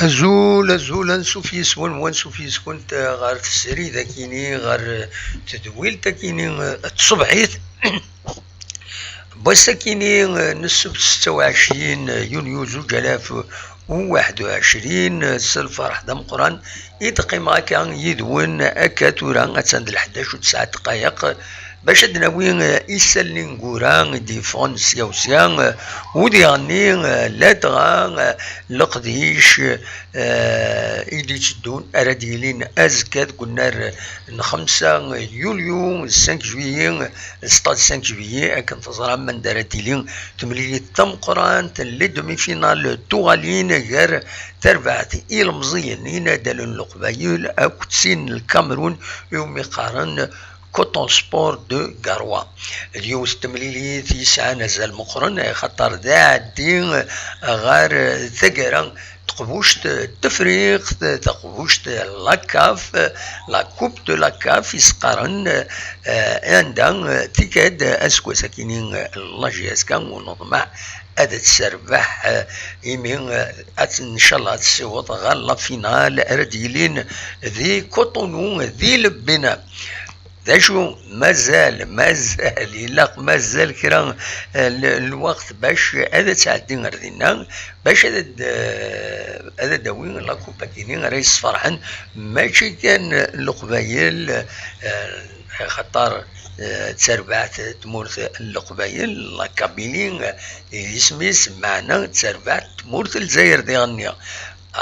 أزول نشوف يسون ونشوف يسكن غير تسري ذاكيني غير تدويل ذاكيني تصبحيت بس كيني نسبة 26 يونيو 2021 الفرح دا مقران يتقيم كان يدون أكاتورا أتسند 11 و9 دقائق باش دناوين يسلين نقوران دي فرنسيا وسيان ودي غني لا تغا لقديش إيدي تدون أراديلين أزكاد قلنا 5 يوليو 5 جويي 5 جويي أكن تظهر من دارتيلين تمليلي تمقران تلي دومي فينال توغالين غير تربعتي المزينين دالون القبايل أكتسين الكاميرون يوم يقارن كوتون سبور دو غاروا اليوم استمليلي يسعى نزل مقرن خطر ذا الدين غير ثقرا تقبوشت التفريق تقبوشت لاكاف لا كوب دو لاكاف يسقرن عندها تيكاد اسكو ساكنين لاجياس كان ونظمع هذا تسربح يمين ان شاء الله تسوط غير لا فينال رديلين ذي كوتونو ذي لبنا ذا شو مازال مازال كرا الوقت باش هذا تعدي غردينا باش هذا داوين لا كوبا كينين رايس فرحان ماشي كان القبايل خطر تسربعت تمورث القبايل لا كابيلين يسميس معنا تسربعت تمورث الجزائر دي غنيا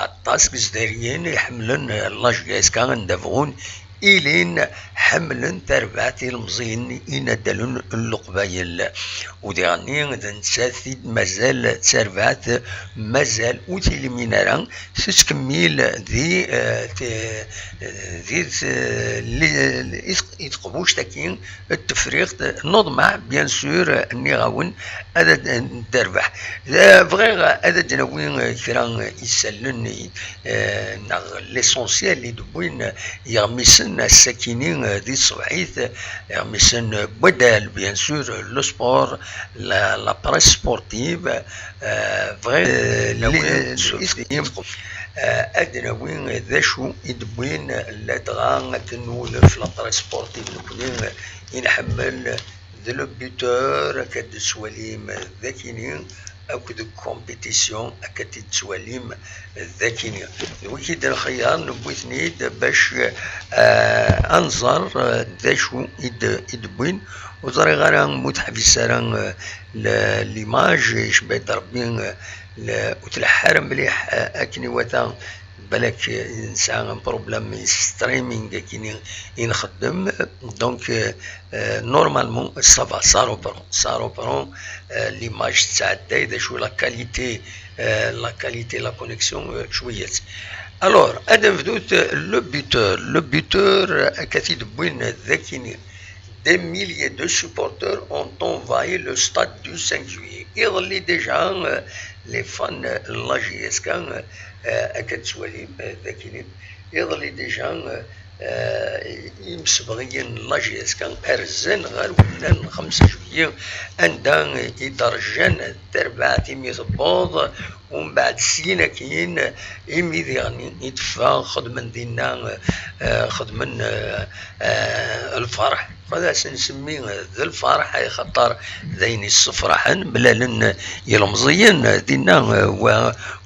الطاسك زداريين يحملون لاجياس كان دافغون إلين حملا تربعتي المزين يندلون اللقبايل ودي غني نساتي مازال تربعت مازال وتيلي مينارا تتكمل ذي يتقبوش تاكين التفريق نضمع بيان سور اني غاون هذا ندربح فغير هذا دناوين كرا يسالني ليسونسيال اللي دوين يغمسن الساكنين ذي الصبعيث يغمسن بدل بيان سور لو سبور لا بريس سبورتيف فغير أدنى وين ذا شو يدبوين لا تغان تنول في لابريس سبورتيف نكونين ينحمل ذا لو بيتور كاد سواليم ذاكينين أكد كومبيتيسيون أكد سواليم ذاكينين وكيد الخيار نبوثنيد باش أنظر ذا شو يدبوين وزري غير متحفزة ليماج يشبه ضربين وتلحر مليح اكني وثا بالك انسان بروبليم ستريمينغ كي ينخدم دونك نورمالمون صافا صارو برون ليماج تاع الدايده شو لا كاليتي لا كونيكسيون شويه الور ادم فدوت لو بيتور كثير بوين ذاكيني. Des milliers de supporters ont envahi le stade du 5 juillet. يظلي ديجا لي فان لاجيس كان اكاد سواليم ذاكينين يظلي ديجا يمسبغيين لاجيس كان ارزن غير ولان 5 جويي عندها يدرجان تربعة يضبوض ومن بعد سينا كاين يميدي يعني يدفع خدمن دينا خدمن الفرح هذا سنسمي ذا الفرح اي خطر ذين الصفرحن بلالن يلمزيين دينا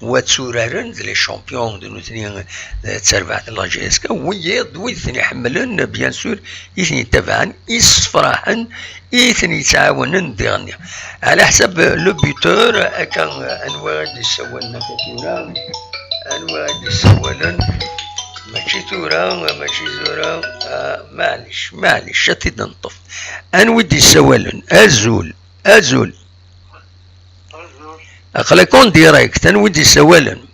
وتسورارن لي شامبيون دو نوتني تسربع لاجيسكا ويض ويثني حملن بيان سور يثني تبعا يصفرحن يثني يتعاونن ديغني على حسب لو بيتور كان انواع دي سوالنا كثيرا انواع دي سوالن ماشي ثورة ماشي زورة معليش شتي ننطف انودي سوالن ازول اقلكون ديريكت انودي سوالن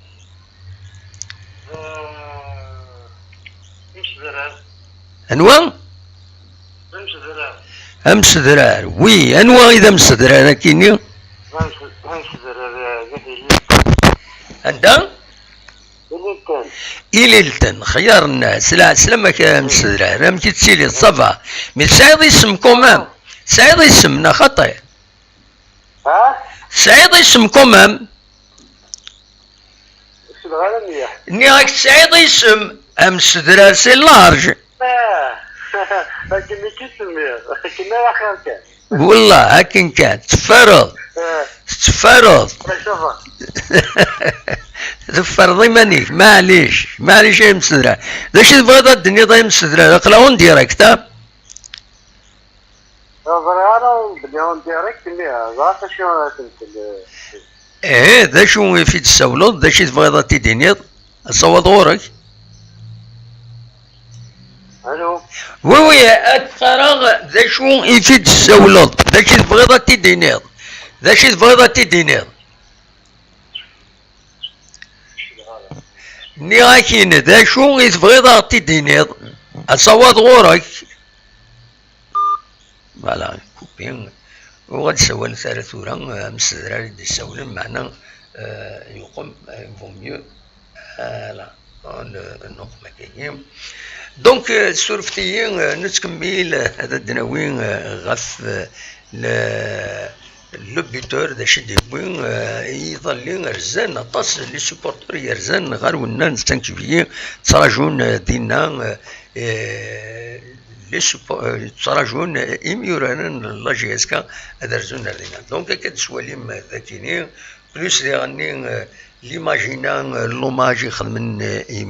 انواع امس ذرار وي انواع اذا امس ذرار كيني عندها إليلتن خيار الناس لا سلامك يا مسدرة راه مشي تسيلي صفا مي سعيد اسمكم سعيد اسمنا خطي ها سعيد اسمكم غالبا نياك سعيد يسم أمس دراسي لارج لكن كيسمي لكن لا خير والله هكين كان تفرض تفرضي مانيك معليش يا مسدرة داش تبغى الدنيا ضايع مسدرة قلاون ديريكتا انا بديهم ديريكت اللي ذاك شنو ايه ذا شو يفيد السولود ذا شي تبغى تيدينيض صوت غورك الو وي الفراغ ذا شو يفيد السولود ذا شي تبغى تيدينيض ذا شي تبغى تيدينيض نياكين ذا شو يتبغى تيدينيض صوت غورك فوالا كوبين وغاد سوال ثلاث ورا مسدراري دي سولم معنا يقوم فو ميو لا نقمة كاين دونك سورفتيين نتكمل هذا الدناوين غف لو بيتور دا شي ديبوين يظلين رزان اطاس لي سوبورتور يرزان غير ونا نستنكفيين تراجون دينا تراجون إميوران لا جي اس كا ادرزون ردينا دونك كتسواليم ذاكينين بلوس لي غني ليماجينان لوماج يخدمن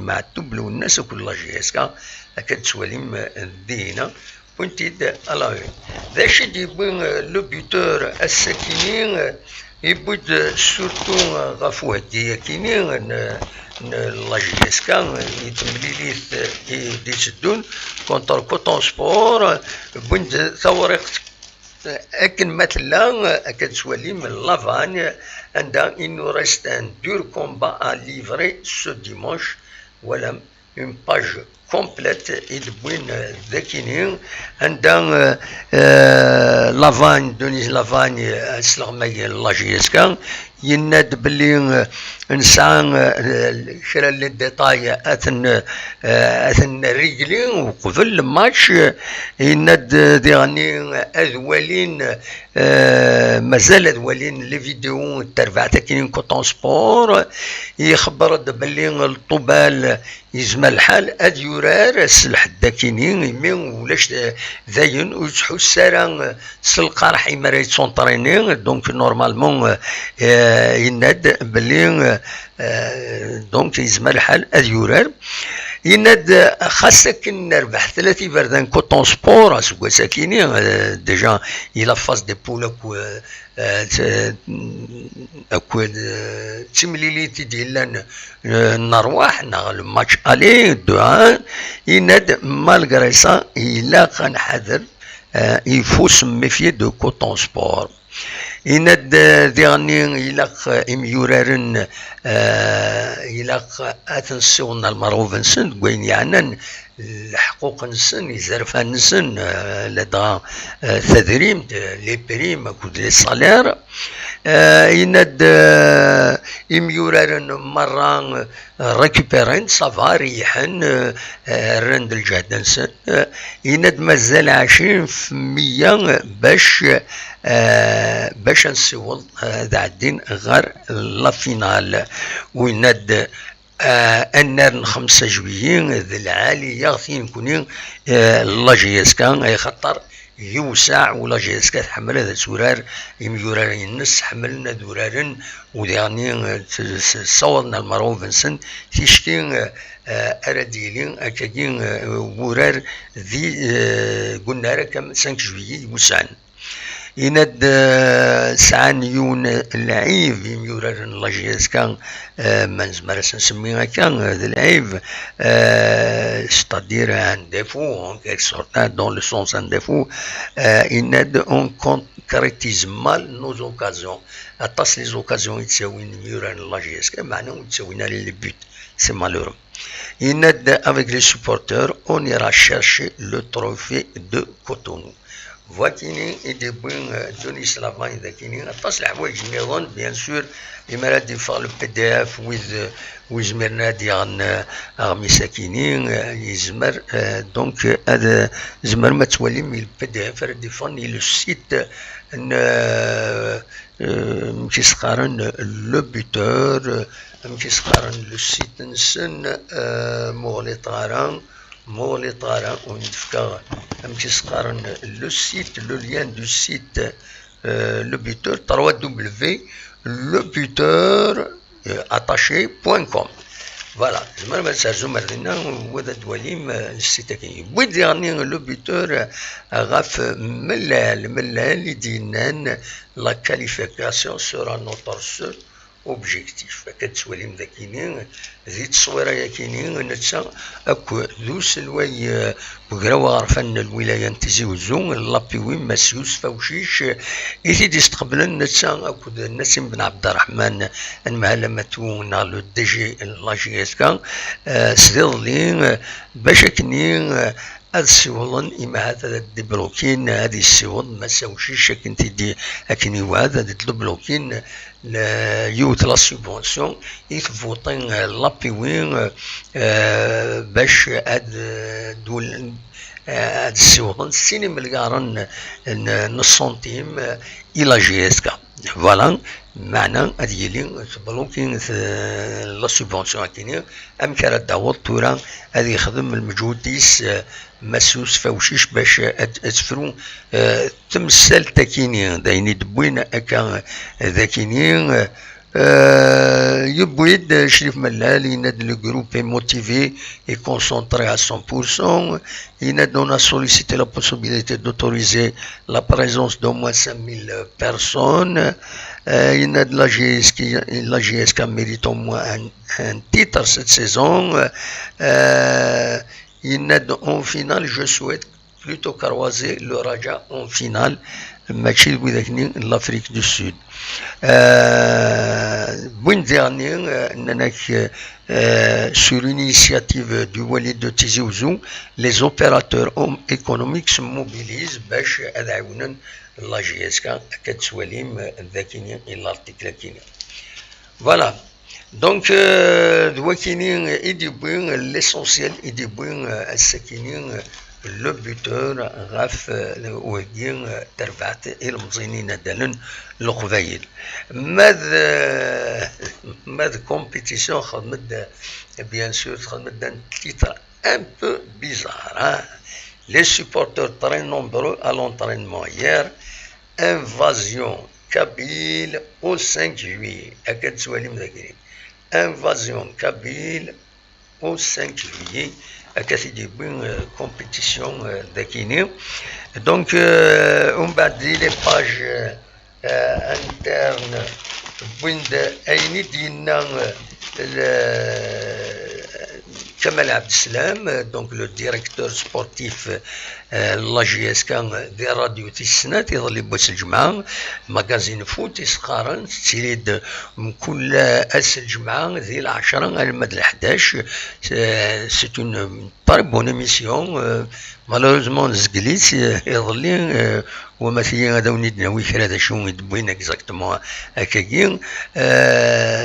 مع الدبل والناس كل لا جي اس كا كتسواليم دينا بونتيد الاوي ذا شي ديبوين لو بيتور الساكنين يبود سورتو غافو هديه كاينين لا جي اس كا يتمليليت يديسدون كونتر كوتون سبور بنت ثوريق اكن مثلا كتسوالي من لافاني عندها انو ريست ان دور كومبا ا ليفري سو ديمونش ولا اون باج كومبليت يدبوين ذاكينين عندها لافاني دونيز لافاني سلغمي لا جي اس كا يناد بلي نسعى كرا لي ديتاي اثن رجلين وقبل الماتش يناد ديغني اذوالين مازال اذوالين لي فيديو ترفع تاكين كوتون سبور يخبر بلي الطوبال يزمى الحال اد يورار السلح داكينين يمين ولاش ذاين وتحو السارة سلقارح يمرا يتسونطرينين دونك نورمالمون يناد بلي دونك يزمى الحال اد يورار يناد خاصة كي نربح ثلاثي بردان كوتون سبور اسكو ساكيني ديجا الى فاز دي بول اكو تمليليتي ديال النرواح نا الماتش الي دو يناد مالغري سا الا كنحذر يفوس ميفي دو كوتون سبور يناد ديغني إلاق إميورارن إلاق أتنسيون المعروف نسن وين يعني الحقوق نسن يزرفها نسن لدى تدريم لي بريم كود لي صالير يناد إميورارن مرة ريكوبيرين صافا ريحن رند الجهد نسن يناد مازال 20% باش نسول ذا الدين غير لا فينال ويناد النار 5 جويين ذي العالي يغثين كونين لا جي اس كان اي خطر يوسع ولا جي اس كا تحمل هذا سورار يميورارين الناس حملنا دورارن وديعني صورنا المعروف نسن تيشتين ارديلين اكاكين ورار ذي قلنا ركم 5 جويي يوسعن يناد سعان يون العيف يميورار لا جي اس كان منزمر نسميها كان هذا العيف ستادير ان ديفو ان كيك سورت دون لو سونس ان ديفو يناد اون كونكريتيز مال نوز اوكازيون اطاس لي زوكازيون يتساوين يميورار لا جي اس كان معناه يتساوينا لي بوت سي مالورو يناد افيك لي سوبورتور اون يرا شيرشي لو تروفي دو كوتونو فواتيني يدبوين دوني سلافاني ذاكيني اطاس الحوايج نيضون بيان سور يما راه يفغ لو بي دي اف ويزمرنا ديال اغمي ساكينين يزمر دونك هذا زمر ما تولي من البي دي اف راه يفغني لو سيت مكيسقارن لو بوتور مكيسقارن لو سيت نسن مغلي طاران ونفكا مكيسقارن لو سيت لو ليان دو سيت لو بوتور 3W lebuteur.attaché.com. Voilà, je ça zoom maintenant وذا دواليم السيتاكي بودي غني لو بوتور غاف ملال دينان لا كاليفيكاسيون سورا نوتر سول اوبجيكتيف كتسواليم ذاكيني ذي التصويره ياكيني نتسا اكو ذو سلواي بقراو عرفان الولايه نتزي وزو لابيوي مسيوس فوشيش إذا تستقبلن نتسا اكو نسيم بن عبد الرحمن المهلمتو نالو دي جي لا جي اس كا سديضلي باش كني هاد السيوضن إما هذا الدبلوكين هذه السيوض ما ساوشيش كنت دي أكني وهذا الدبلوكين يوت لا سوبونسيون يفوتين لابيوين باش هاد دول هاد السيوضن السينما القارن نص سنتيم إلى جي اس كا فوالا معنى هادي لي بلوكين لا سوبونسيون كيني ام كان داوود تورا هادي يخدم المجهود ديس مسوس فوشيش باش تفرو تمثال تاكيني دايني دبوين اكا ذاكيني يبويد شريف ملال يناد le groupe est motivé et concentré à 100%. On a sollicité la possibilité d'autoriser la présence d'au moins 5000 personnes. La GSK mérite au moins un titre cette saison. En finale, je souhaite plutôt croiser le Raja en finale. Match avec l'Afrique du Sud. Bon dernier, sur l'initiative du Walid de Tizi Ouzou, les opérateurs économiques se mobilisent باش يدعمون la GSK كتسواليم ذاكيني l'article كيني. Voilà. Donc, l'essentiel est de le buteur غاف وين ترفعت المزينين دالن القبايل ماذا كومبيتيسيون خدمت بيان سور خدمت دان تيتر un peu bizarre hein? Les supporters très nombreux à l'entraînement hier. Invasion kabyle au 5 juillet أكاد سوالي مذاكرين invasion kabyle au 5 juillet أكاد بين compétition داكيني donc on va dire les pages internes بين أيني دينا Kamal Abdeslam, donc le directeur sportif la GSK des radios تسنات يظل بوس الجمعة مغازين فوت يسقارن تسيد كل أس الجمعة ذي العشرة على المدى 11 c'est une très bonne émission malheureusement زقليت يظل ومثلا هذا ونيدنا ويكرا هذا شو يدبوين اكزاكتومون هكاكين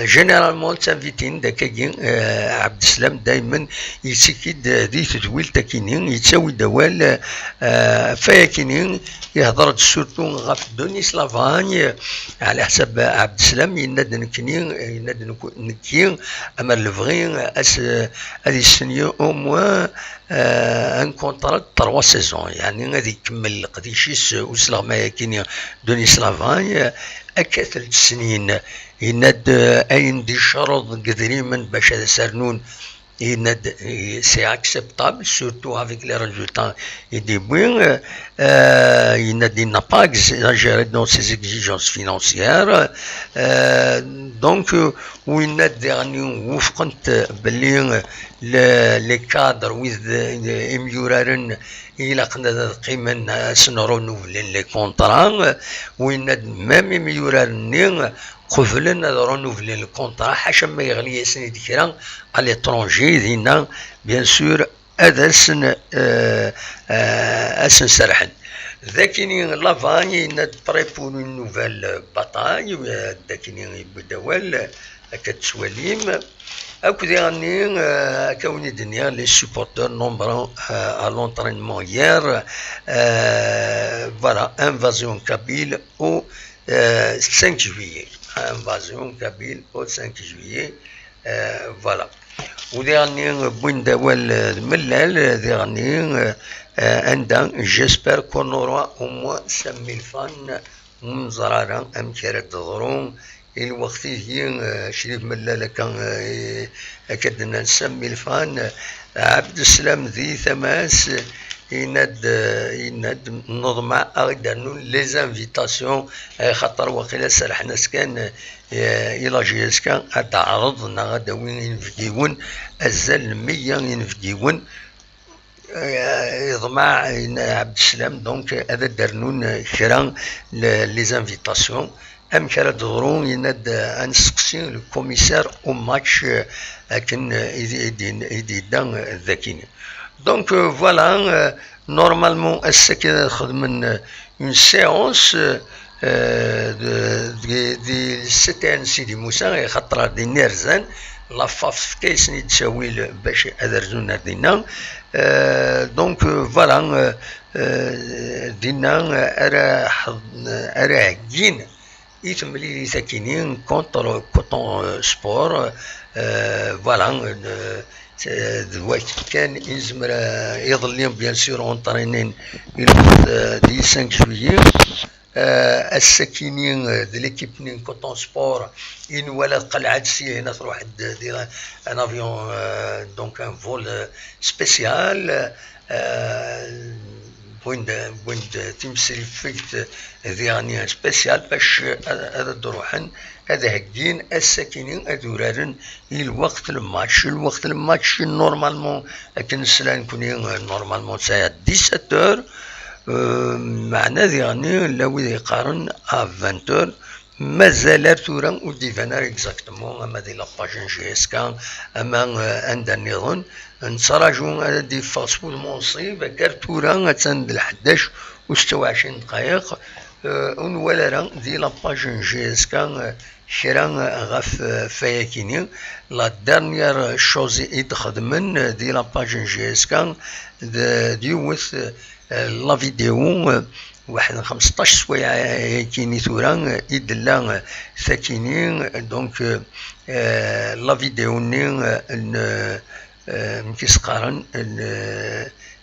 جينيرالمون تانفيتين داكاكين عبد السلام دائما يتسكد ذي تدويل تاكينين يتساوي دوال فياكينين يهضر سورتو غاف دوني سلافاني على حسب عبد السلام يناد نكنين يناد نكين اما الفغين اس هذه السنه او موان ان كونترا 3 سيزون يعني غادي يكمل قديشيس وسلا ما يكين دوني سلافاني هكا 3 سنين يناد اين دي شرط قدريما باش هذا سرنون c'est acceptable, surtout avec les résultats et des points. Il n'a pas exagéré dans ses exigences financières. Donc, où il n'a dernier les cadres يميورارن إلى قناة قيمة سنرونوفلين لي كونطرا وين مام يميورارن قفلن رونوفلين الكونطرا حاشا ما يغلي سني ديكرا على l'étranger دينا بيان سور هذا اسن سرحن ذاكيني لافاني نتبريبون une nouvelle bataille ذاكيني بدوال كتسواليم أكودي غني كوني دنيا les supporters nombreux à l'entraînement hier voilà invasion kabyle au 5 juillet. Invasion Kabyle au 5 juillet. Voilà. وديرني بوين دوال الملال ديرني عندنا جيسبر كون نوروا او موان 5000 فان من زرارة ام كارت ضرون الوقت هي شريف ملال كان كدنا نسمي الفان عبد السلام ذي ثماس يناد نظمع أغدانو لي زانفيتاسيون خاطر وقيلا سرحنا سكان إلا جيس كان أتعرض غادا وين ينفديون أزال 100 ينفديون يضمع عبد السلام دونك هذا دارنون كرا لي زانفيتاسيون ام كرا دغرون يناد انسقسي الكوميسار او ماتش لكن يديدان ذاكين دونك فوالا نورمالمون السكن خدمن اون سيونس دي سيتي سيدي موسى خاطر دي نيرزان لافاف كيسني تساوي باش ادرزونا دينا دونك فوالا دينا ارا عكين يتملي ساكنين كونتر كوتون سبور فوالا دلوقتي كان يزمر يظل بيان سور اونطرينين دي 5 جويي الساكنين دي ليكيب نين كوتون سبور إن ولا قلعة سي هنا تروح دير ان افيون دونك ان فول سبيسيال وين تمثل فيت ذياني سبيسيال باش هذا دروحن هذا هكين الساكنين ادورارن الوقت الماتش نورمالمون لكن السلام كوني نورمالمون ساعة 17 معنا ذياني لو يقارن ا 20 مازال تورا وديفانا اكزاكتومون اما دي لاباج جي اس كان اما عندنا نظن نتراجعوا على دي فاسبود مونصيب كار تورا تسند ل 11 و 26 دقائق ولا راه دي لاباج جي اس كان شرا غاف فايكيني لا ديرنيير شوز يتخدمن دي لاباج جي اس كان ديوث لا فيديو واحد 15 سوايع كيني ثورا يدلا ساكنين دونك لا فيديو نين كيسقارن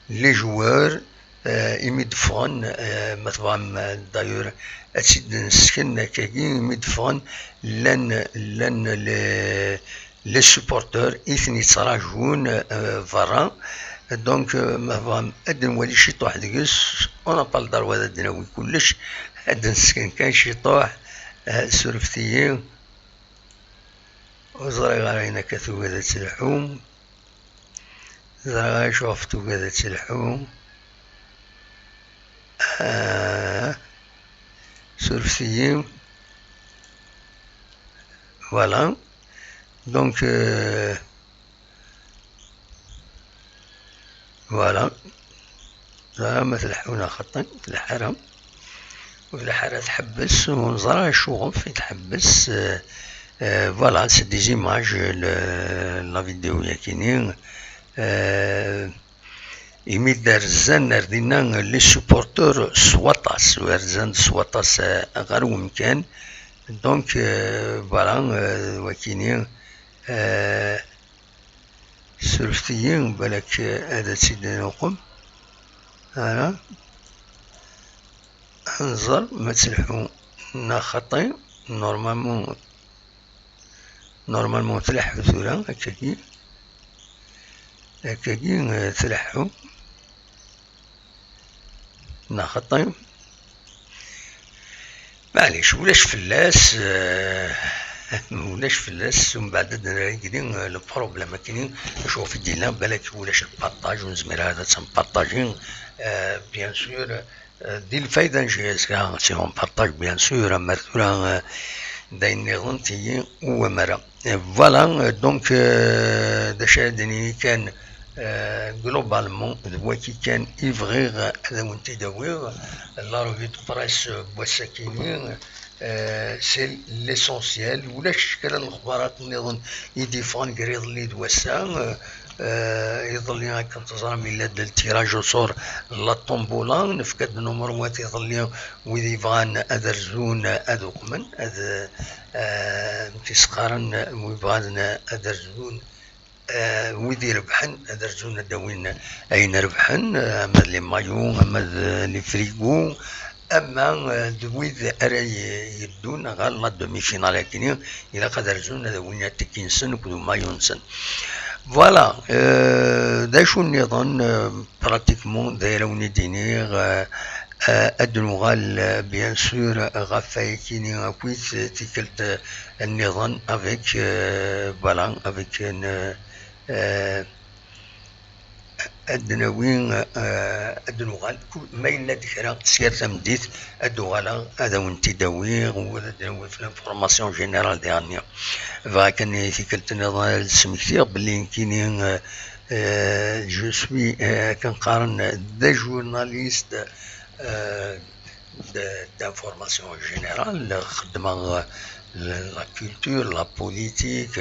لي جوار يمدفون مثلا دايور اسيد نسكن كاين يمدفون لان لي سوبورتور اثني تراجعون فرا دونك مثلا ادن ولي شي طوح ديكس انا بالدار وهذا دناوي كلش ادن نسكن كان شي طوح سرفتيين وزري غارينا كثو هذا تلحوم زري شوفتو هذا تلحوم سرفتيين فوالا دونك فوالا زعما تلحونا خطا في الحرم وفي الحرم تحبس ونزرع الشغف يتحبس فوالا سي دي زيماج لا فيديو ياكينين يميد رزان ردينا لي سوبورتور سواطاس ورزان سواطاس غير ومكان دونك فوالا وكينين سرفتيين بالك هذا سيدنا نقم هنا انظر ما تلحو نا خطي نورمالمون تلحو ثورا هكاكي تلحو نا خطي معليش ولاش فلاس ولاش فلاس ومن بعد كاين البروبليم كاينين شوف دينا بالك ولاش البارطاج ونزمر هذا تنبارطاجين بيان سور دي الفايده نجي سي اون بارطاج بيان سور اما ثورا داين نظنتي ومرا فوالا دونك داش دني كان جلوبالمون دواكي كان يفغيغ هذا وانت داويغ لا روفي دو بريس بواساكينين سي ليسونسيال ولاش كلا الاخبارات نظن يديفون قريض اللي دواسا يظل هكا تزرع ميلاد التيراج وصور لا طومبولا نفكد نمروات يظل ويدي يبغان أدرزون أذوق من أذ تسقارن ويبغان أدرزون ويدي ربحن أدرزون داوين أين ربحن أما لي مايو أما لي فريغو أما دويد أرى يدون غير لا دومي فينال كيني إلا قدر زون داوين تكينسن وكدو مايونسن فوالا داشو النظام براتيكمون دايروني دينيغ أدنوغال بيان سور غفاي كيني أكويت تيكلت النظام افيك فوالا افيك أدنوين أدنوغال ما يلا ديكرا سير تمديت أدوغالا هذا وانتي داويغ وهذا في الانفورماسيون جينيرال ديالنا فكان تيكلت النظام سميتيغ بلي كاينين جو سوي كنقارن دي جورناليست d'information générale, la culture, la politique,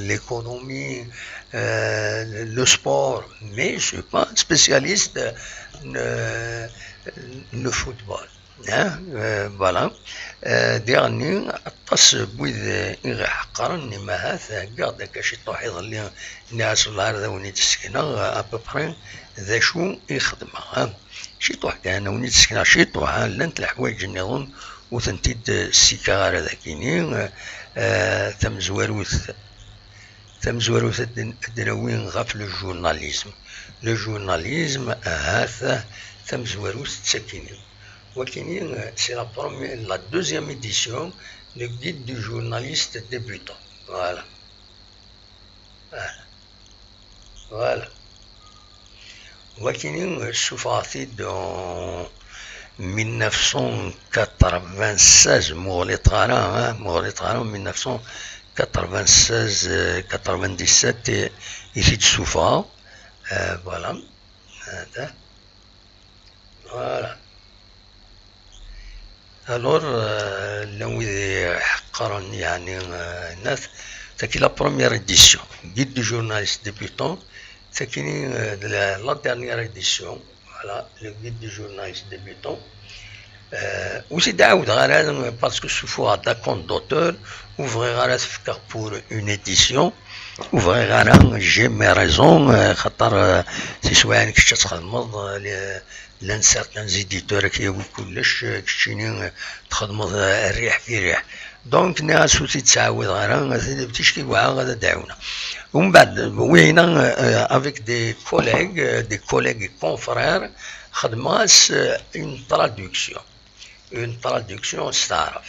l'économie, le sport, mais je ne suis pas un spécialiste le football. Voilà. Dernier, أتص بوذ إغا حقرن ما هذا قاعد كشي طوح يظل الناس الأرض ونيت السكنة أببرين ذا شو يخدمها شي طوح كان ونيت السكنة شي طوح لانت الحوايج النظام وثنتيد السيكار ذاكيني تمزوروث الدناوين غاف لو جورناليزم هذا تمزوروث تسكيني ولكن c'est la deuxième édition le guide du journaliste débutant. Voilà. ولكن شوفاتي dans 1996 مغلي طارا 1996 97 يفيد سوفا voilà هذا voilà. Alors, لو حقرن يعني الناس تاكي لا بروميير اديسيون guide du journaliste débutant تاكيني لا dernière édition voilà le guide du journaliste débutant وزيد عاود غير هذا باسكو سوفو هذا كونت دوتور وفغي غير تفكر بور اون اديسيون وفغي غير جي مي ريزون خاطر سي سواء كنت تخدمض لان سارتان زيديتور كيوي كلش كشيني تخدمض الريح في ريح دونك ناس وتي تساوي غير تشكي وعا غادا داونا ومن بعد وينا افيك دي كوليغ كونفرير خدماس اون ترادكسيون استعرف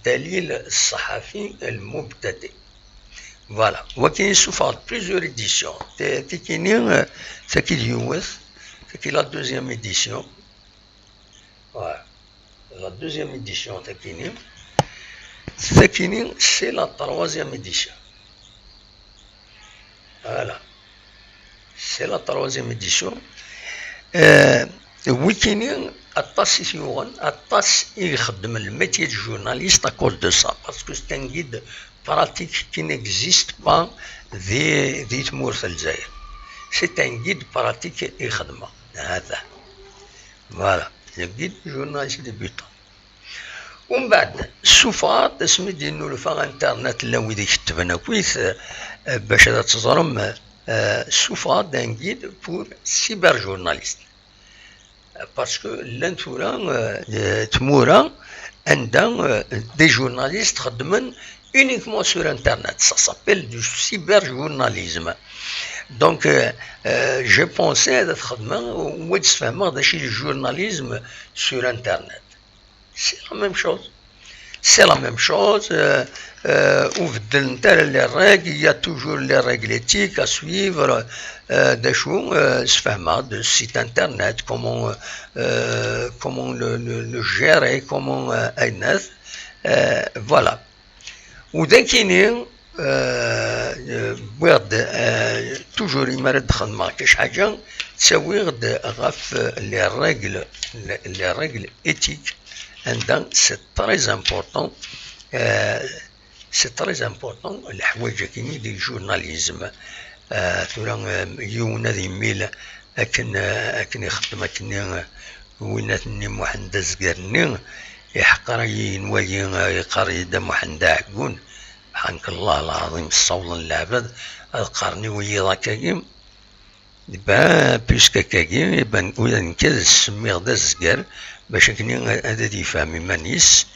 دليل الصحفي المبتدئ فوالا وكاين سوفا بليزيور اديسيون تيكيني تاكي اليوث تاكي لا دوزيام اديسيون فوالا لا دوزيام اديسيون تاكيني سي لا تروازيام اديسيون فوالا سي لا تروازيام اديسيون ويكيني أطاس يثيوغن أطاس يخدم الميتي دو جورناليست أكوز دو سا باسكو سي ان غيد براتيك كي نيكزيست با ذي تمور في الجزائر سي ان غيد براتيك يخدمها هذا فوالا لو غيد جورناليست ديبيوتون ومن بعد السوفات اسمي دينو لفا انترنت لا ويدي كتبنا كويس باش هذا تزرم السوفات دان غيد بور سيبر جورناليست parce que l'entourant تمورا عندها des journalistes خدمن uniquement sur internet ça s'appelle du cyberjournalisme donc j'ai pensé هذا خدمه وتفهمها هذا شي journalisme sur internet c'est la même chose وبدل نتا لي ريغ يا توجور لي ريغ éthiques à suivre داشو سفهمها دو سيت انترنت كومون لو جيري كومون ايناث فوالا ودا كاينين بغد توجور يمرد خدمة كاش حاجة تساوي غد غاف لي ريغل éthiques عندها سي تري امبورطون سي تري امبورطون الحوايج كاينين دي جورناليزم ثورا يونا ذي ميل أكن يخدم أكن ويناتني محند زقرني يحقرين وين يقري دم محند عقون حنك الله العظيم الصول العبد القرني ويا كاكيم با بيسكا كاكيم يبان وين كذا سمي غدا زقر باش كني هذا يفهم مانيس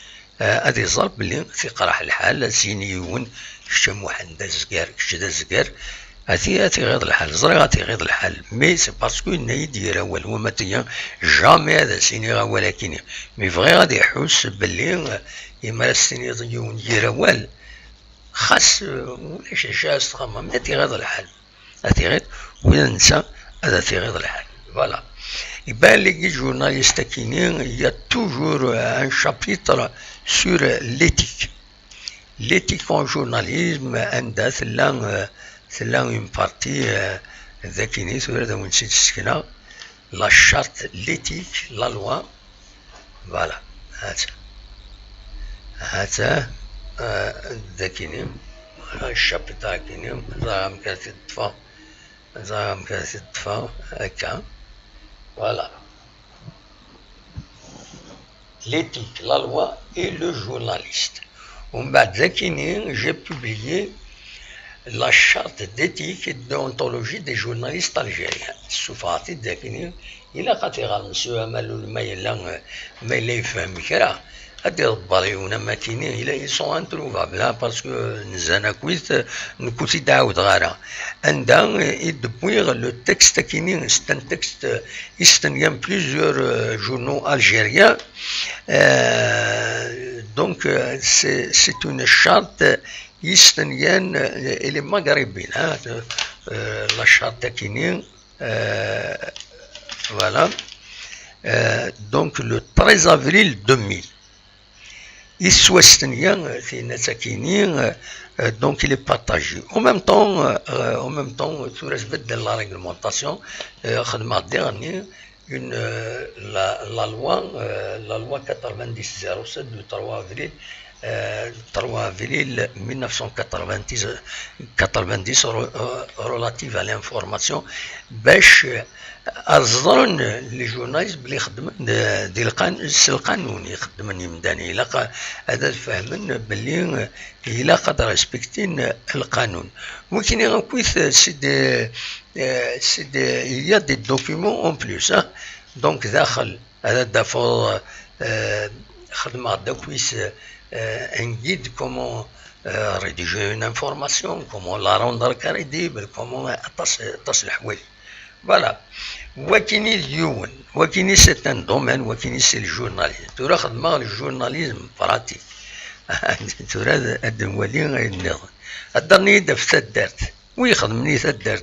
هذا يظرب بلي في قرح الحال سينيون شم محند زقر كشدا زقر هاتي غير الحال زري هاتي غير الحال مي سي باسكو نايد يراول هو ماتيا جامي هذا سيني ولكن مي فغي غادي يحوس باللي يما السيني يون يراول خاص ولاش شاس تخمم هاتي غير الحال هاتي غير ولا ننسى هذا في غير الحال فوالا يبان لي كي جورناليست كاينين يا توجور ان شابيتر سور ليتيك ليتيك اون جورناليزم عندها ثلا اون بارتي ذاكيني ثورة هذا وين نسيت السكنة لا شارت ليتيك لا لوا فوالا هاتا ذاكيني الشابيتر كاينين زعما كانت الطفا هكا فوالا l'éthique, la loi et le journaliste. J'ai publié la charte d'éthique et de déontologie des journalistes algériens. Soufati Dakini, il a قاتل monsieur Amalou Maïlan, mais les femmes qui là, à dire barriona matinée, ils sont introuvables parce que nous coûtons d'où rara. Et depuis le texte qui c'est un texte, il y a plusieurs journaux algériens. Donc c'est une charte istanienne et les maghrébines, la charte Kinin, voilà. Donc le 13 avril 2000. Donc il est partagé. En même temps, tout respect de la réglementation, la loi 90-07 du 3 avril 1990 relative à l'information, أصدرن للجورناليست بلي يخدم القانون يخدم يمداني إلا هذا فهمن بلي إلا قد ريسبكتين القانون ولكن يغنكويث سيدي يا دي دوكيمون اون بلوس دونك داخل هذا دافور خدمة داكويس ان جيد كومون rédiger une information, comment la rendre crédible, comment تصل الحوايج. Voilà. Wakini Youn, Wakini c'est un domaine, Wakini c'est le journalisme. Tu as le journalisme pratique. Tu as le dernier de Tadert. Oui, Tadert,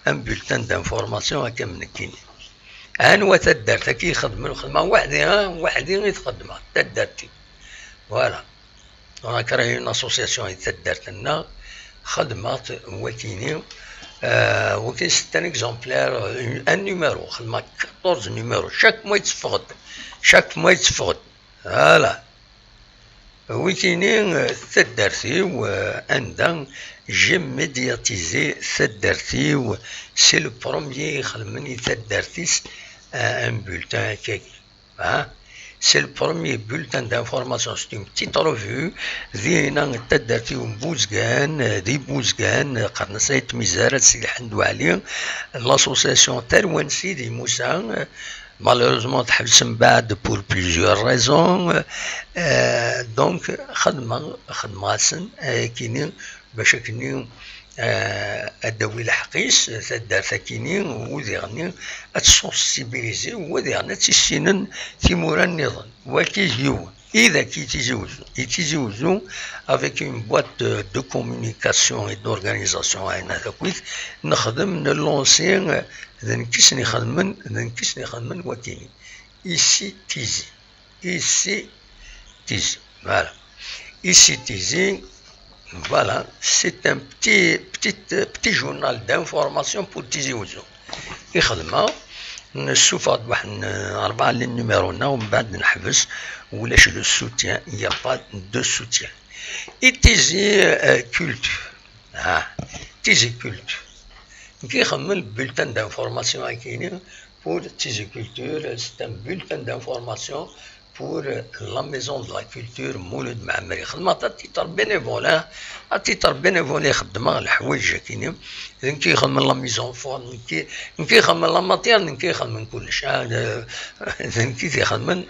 un bulletin d'information à Kamnekini. Un Tadert, qui est Voilà. On a créé une association à Tadert, Khadmat Wakini. C'est un exemplaire, un numéro, 14 numéros, chaque mois il se faute. Voilà. Wikini, cette dernière, j'ai médiatisé cette dernière, c'est le premier, un bulletin. C'est le premier bulletin d'information, c'est une petite revue, des Bouzgan, Qarnasayt Mizara, l'association Terwansi des Moussa, malheureusement, pour plusieurs raisons. Donc, Khadmasen, Kini, Bachakini, الدولة الحقيس تدار ثكينين وديرني أتسنسيبيليزي وديرني تسينن ثمورا النظام وكيزيو إذا كيتيزيوزو avec une boîte de communication et d'organisation هذا كويس نخدم نلونسي نكسني خدمن وكيني ici tizi voilà ici tizi. Voilà, c'est un petit journal d'information pour Tizi Ouzou. يخدمها نشوف واحد 4 النيميرونا ومن بعد نحبس ولاش لو سوتيان يا با دو سوتيان. Et Tizi culte. Tizi culte. Qui خدم le bulletin d'information pour Tiziculture, c'est un bulletin d'information pour la maison de la culture مولد معمري. خدمت à titre bénévole يخدم الحوايج كاينين. كي يخدم لا ميزون فورم كي يخدم لا ماتير كي يخدم كلش. كي يخدم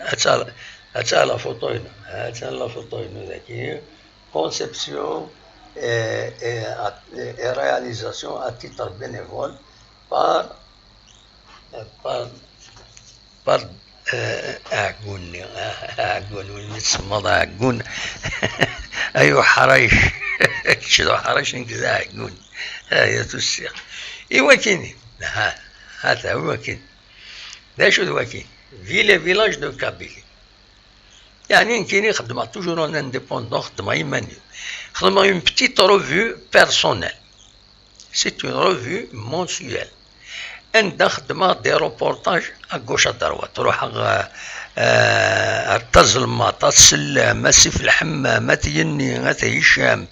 هتا لا فوتوين ذاك conception et réalisation à titre bénévole par عقون ونسمى عقون أيوة حرايش شدو حرايش نكذا عقون هاي تسيق إيوا كاين هذا هو كاين ذا شو هو كاين فيلاج دو كابيلي يعني كاين يخدم توجور ان انديبوندون خدم يماني خدم اون بتيت ريفو بيرسونيل سي اون ريفو مونسيوال عندها خدمة دي روبورتاج أكوش الدروة تروح التزلمة تسلم سيف الحمام تيني هشام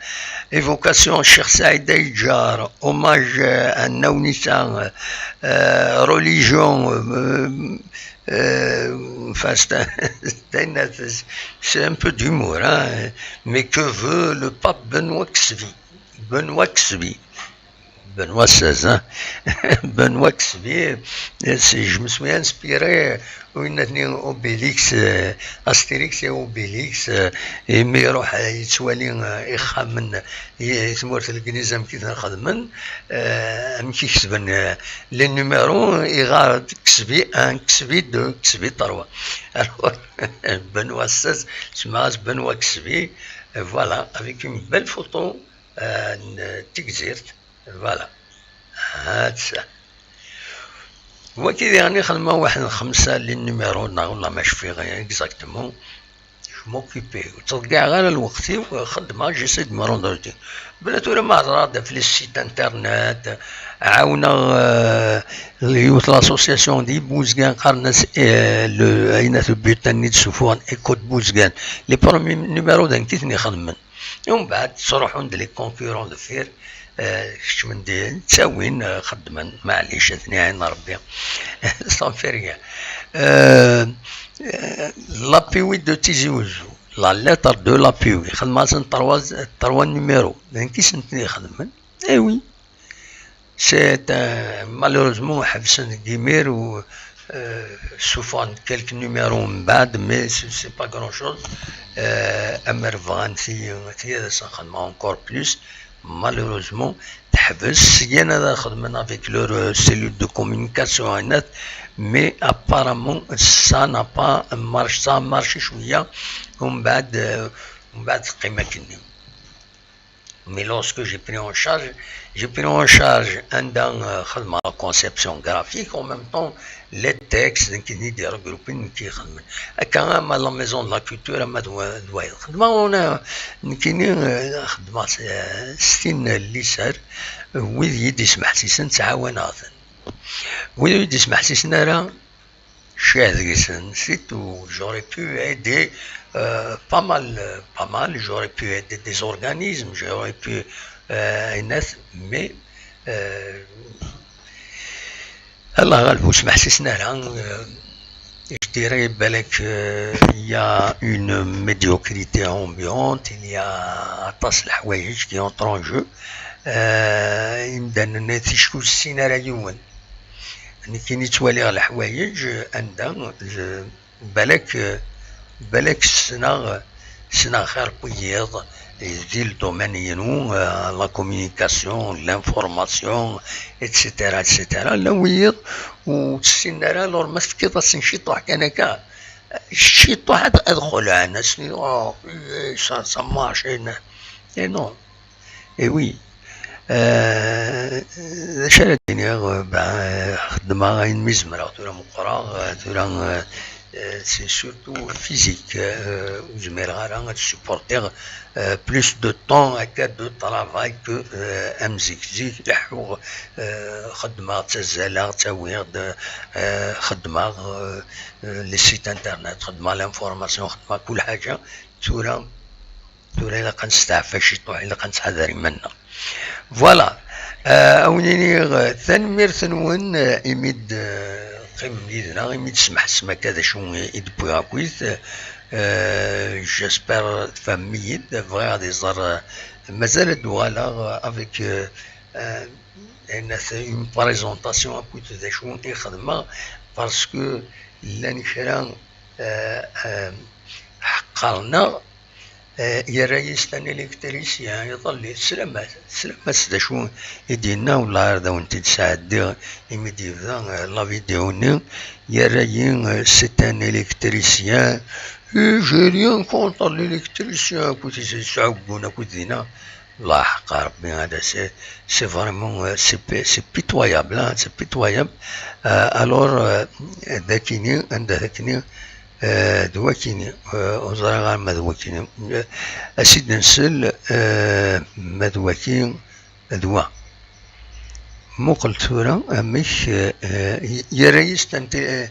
ايفوكاسيون الشيخ سعيد ايجار اوماج النونسان روليجيون c'est un peu d'humour, hein? Mais que veut le pape Benoît XVI, Benoît XVI, hein? Benoît XVI, je me suis inspiré Obélix, Astérix et Obélix, et mais يروح يتوالي يخمن يتمورت الكنيزة مكيف نخدمن مكي كسبن لي نيميرو يغار كسبي ان كسبي دو كسبي تروا Benoît XVI اسمها Benoît XVI voilà avec une belle photo تكزيرت voilà هاتسا هو كي يعني خدمة واحد 5 لي نيميرو والله ماش فيه اكزاكتومون جو موكيبي وتلقى غير الوقت وخدمة جيسي دو مروندوتي بناتو ولا ما هضرات في السيت انترنت عاونا اليوث لاسوسياسيون دي بوزكان قرنس اينات البيوتان نيت سوفون ايكوت بوزكان لي برومي نيميرو دانكيتني خدمن ومن بعد تروحون لي كونكورون دو فير من دي تساوين خدما معليش اثني عين ربي صافي ريان لابيوي دو تيزي وزو لا لتر دو لابيوي خدمة تروا نيميرو كي سنتني خدمن ايوي سي مالوروزمون حبسن كيمير و سوفون كيلك نيميرو من بعد مي سي با غران شوز امر فغانتي هذا خدمة اونكور بلوس malheureusement تحبس يعني هذا خدمنا avec leur cellule de communication mais apparemment ça n'a pas marché ça a marché شوية ومن بعد قيمة كني mais lorsque j'ai pris en charge عندنا خدمة conception graphique en même temps les textes qui des regroupés qui خدمة كان ما la maison de la culture ما دوايا خدمة هنا كاينين خدمة ستين اللي صار ويد يدي سمح سيسن تعاونات ويد يدي سمح سيسن راه شاهد قسن سيتو j'aurais pu aider pas mal j'aurais pu aider des organismes j'aurais pu mais الله غالب وسمح سيسنا لها je dirais بالك il y a une médiocrité ambiante il y a طاس الحوايج qui entrent en jeu يبدا نتيجكو السيناريو يعني كي نتوالي الحوايج عندها بالك سنا خير بيض دي الدومين ينو لا كومونيكاسيون لانفورماسيون اتسيتيرا لا ويض وتسينا لور ما تفكيط نشيطوح كان كا الشيطوح ادخل انا سني سا مارشي نو اي وي شاركني خدمة غاين مزمرة تورا مقرا تورا c'est surtout physique وزمير supporter plus de temps de travail que امزيك لحو خدمة تزالة تاوير خدمة لي سيت انترنت خدمة لانفورماسيون خدمة كل حاجة تورا إلا كنستعفى شي طوح إلا كنتحذري منا فوالا أونيني تنمير نون إميد قيم ليدنا إميد سمح سما كذا شو يدبوي هاكويت جيسبر فاميد فغير دي زار مازال دوالا افيك une présentation à côté des choses et parce que l'anishran حقرنا يا رئيس تاني الكتريسيان يظل سلامة سداشو يدينا ولا هذا وانت تساعد يمدي لا فيديو يا رئيس سيتان الكتريسيان j'ai rien contre l'électricien كنت يسعقونا كنتينا الله حق ربي هذا سي فريمون سي بيتويابل سي بيتويابل الور ذاكيني عند ذاكيني دواكيني وزرا غير ما دواكيني اسيد نسل ما دواكين دوا مو قلت ثورة مش يا رئيس تنتي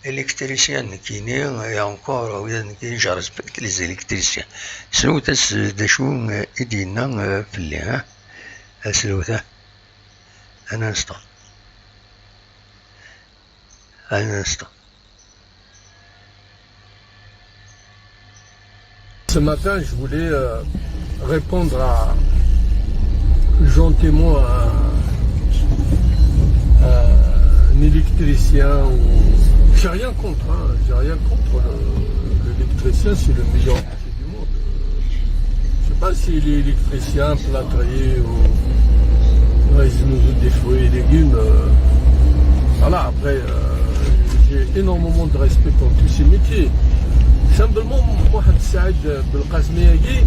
الكتريسيان كيني يا انكور ويا كاين جا ريسبكت لي زيليكتريسيان سلوتاس داشو ايدينا في اللي ها سلوتا انا نسطا Ce matin, je voulais répondre gentiment à un électricien. J'ai rien contre, l'électricien, c'est le meilleur métier du monde. Je ne sais pas s'il est électricien, plâtrier ou résineux des fruits et légumes. Voilà, après, j'ai énormément de respect pour tous ces métiers. Simplement, Mohamed Saïd Belkazmiagui,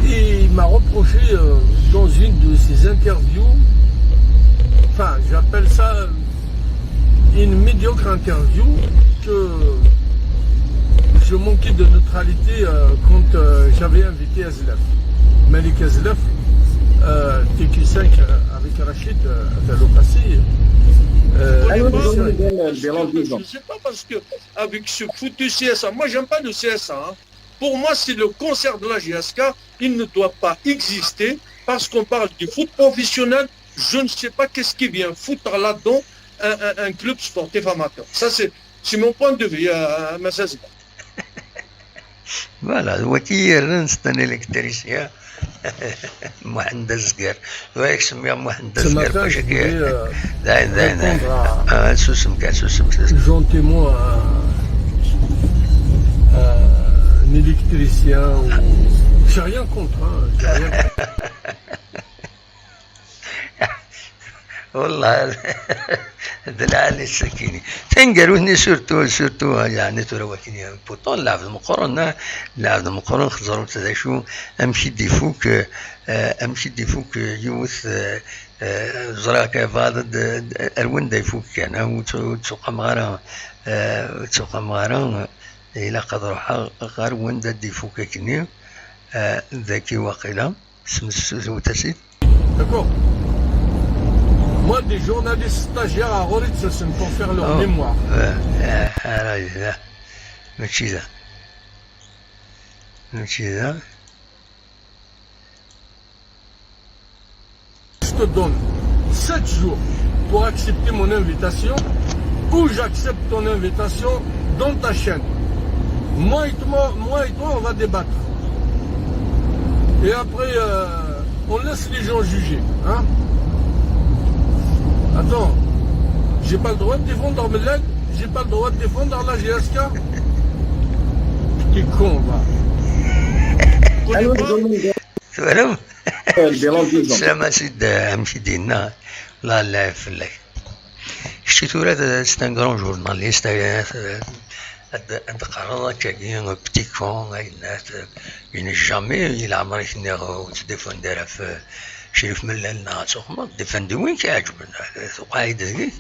il m'a reproché dans une de ses interviews, enfin, j'appelle ça une médiocre interview, que je manquais de neutralité quand j'avais invité Azlaf, Malik Azlaf, TQ5 avec Rachid Talopassi. Je ne sais pas parce que avec ce foutu CSA, moi j'aime pas le CSA. Hein. Pour moi, c'est le concert de la GSK, il ne doit pas exister parce qu'on parle du foot professionnel. Je ne sais pas qu'est-ce qui vient foutre là-dedans un club sportif amateur. Ça, c'est mon point de vue, Massaz. Voilà, وكي c'est un électricien. مهندس قر ويكسم يا مهندس قر باش داين سوسم gentiment un électricien j'ai rien contre والله دلالي السكيني تنقلوني سورتو يعني تروكيني بوطون لعب المقرن خزروا تداشو امشي ديفوك يوث زراكا فاضد الون ديفوك كان وتسوق مغارا الى قدر غير وندا ديفوك كني ذاكي واقيلا سمسو تسيد d'accord. Moi, des journalistes stagiaires à Roritz, c'est pour faire leur mémoire. Je te donne 7 jours pour accepter mon invitation ou j'accepte ton invitation dans ta chaîne. Moi et toi, on va débattre. Et après, on laisse les gens juger. Hein? Attends, j'ai pas le droit de défendre Armelad, j'ai pas le droit de défendre la GSK. T'es con, va. سلام سيد امشي دينا لا فلاك شتيتو هذا سي ان غران جورناليست قرر كاين بتي كون il jamais il عمري كنا تديفون دارها في شريف ملالنا تخمط ديفندي وين كيعجبنا قايد هذيك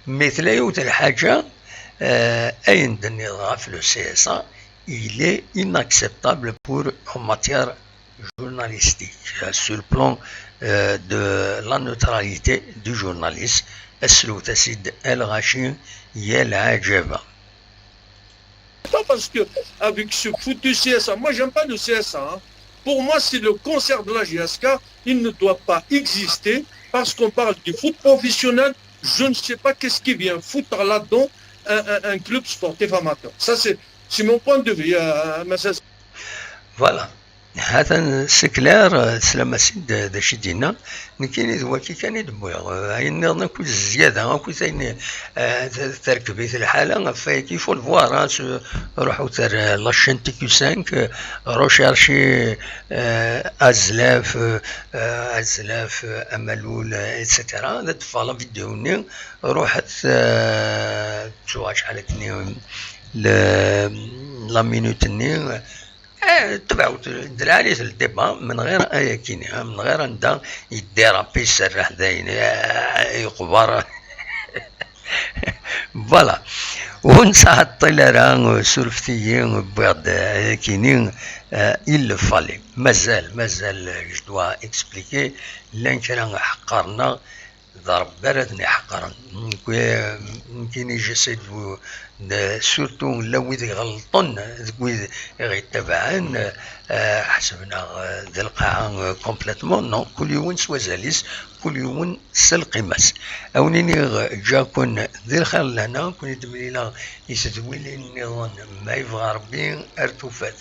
مثل يوت الحاجه اين النظام في لو سي اس il est inacceptable pour en matière journalistique sur le plan de la neutralité du journaliste السلوت سيد الغاشي هي العجبه. Pas parce que avec ce foutu CSA, moi j'aime pas le CSA. Hein. Pour moi, c'est le concert de la GSK. Il ne doit pas exister parce qu'on parle du foot professionnel. Je ne sais pas qu'est-ce qui vient foutre là-dedans un club sportif amateur. Ça, c'est mon point de vue. Voilà. هذا سكلار سلام سيد داشي دينا نكيني دواكي كان يدبويا هاي نظن كل زيادة كل ثاني تركبي الحالة فايكي فول فوار روحو تر لاشين تي كيو 5 روشارشي أزلاف أملول إتسيتيرا هذا تفالا فيديوني روحت تواش على تني لا مينوتني تبعوا الدراري في الديبا من غير اي كيني من غير انت يديرابي يسرح داين يقبر فوالا ونسى الطيلران سورفتيين بعد كينين il fallait مازال جو دوا اكسبليكي لان كان حقرنا ضرب بردني حقرا يمكن جسد سورتو لو ذي غلطن ذي غيتبعن حسبنا ذي القاعة كومبليتمون نو كل يوم سوازاليس كل يوم سلقماس أونيني جاكون ذي الخير لهنا كون يدملينا يسدوي لي النظام ما يبغى ربي ارتفات